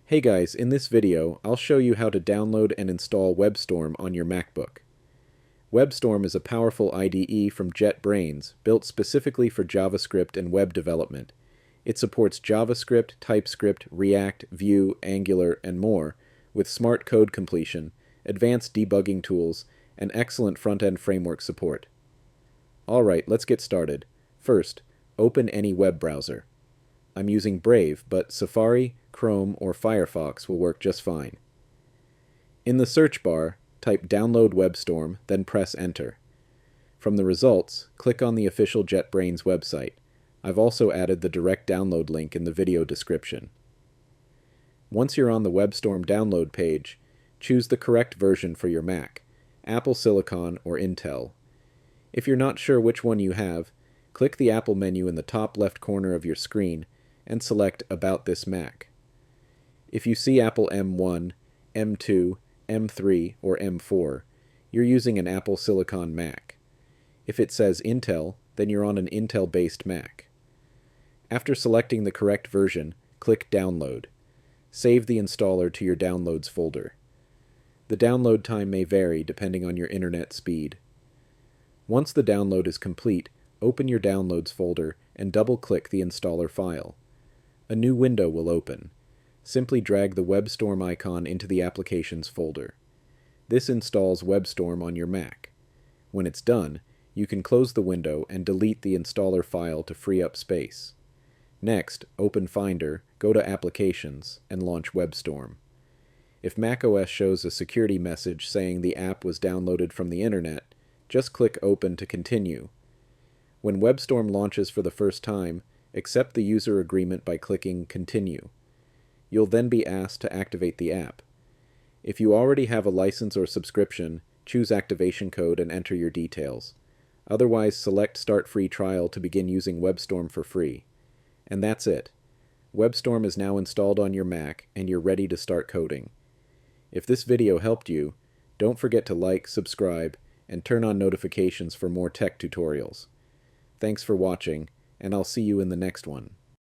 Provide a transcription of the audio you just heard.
Hey guys, in this video, I'll show you how to download and install WebStorm on your MacBook. WebStorm is a powerful IDE from JetBrains, built specifically for JavaScript and web development. It supports JavaScript, TypeScript, React, Vue, Angular, and more, with smart code completion, advanced debugging tools, and excellent front-end framework support. Alright, let's get started. First, open any web browser. I'm using Brave, but Safari, Chrome, or Firefox will work just fine. In the search bar, type Download WebStorm, then press Enter. From the results, click on the official JetBrains website. I've also added the direct download link in the video description. Once you're on the WebStorm download page, choose the correct version for your Mac, Apple Silicon or Intel. If you're not sure which one you have, click the Apple menu in the top left corner of your screen and select About This Mac. If you see Apple M1, M2, M3, or M4, you're using an Apple Silicon Mac. If it says Intel, then you're on an Intel-based Mac. After selecting the correct version, click Download. Save the installer to your Downloads folder. The download time may vary depending on your internet speed. Once the download is complete, open your Downloads folder and double-click the installer file. A new window will open. Simply drag the WebStorm icon into the Applications folder. This installs WebStorm on your Mac. When it's done, you can close the window and delete the installer file to free up space. Next, open Finder, go to Applications, and launch WebStorm. If macOS shows a security message saying the app was downloaded from the internet, just click Open to continue. When WebStorm launches for the first time, accept the user agreement by clicking Continue. You'll then be asked to activate the app. If you already have a license or subscription, choose activation code and enter your details. Otherwise, select Start Free Trial to begin using WebStorm for free. And that's it. WebStorm is now installed on your Mac and you're ready to start coding. If this video helped you, don't forget to like, subscribe, and turn on notifications for more tech tutorials. Thanks for watching, and I'll see you in the next one.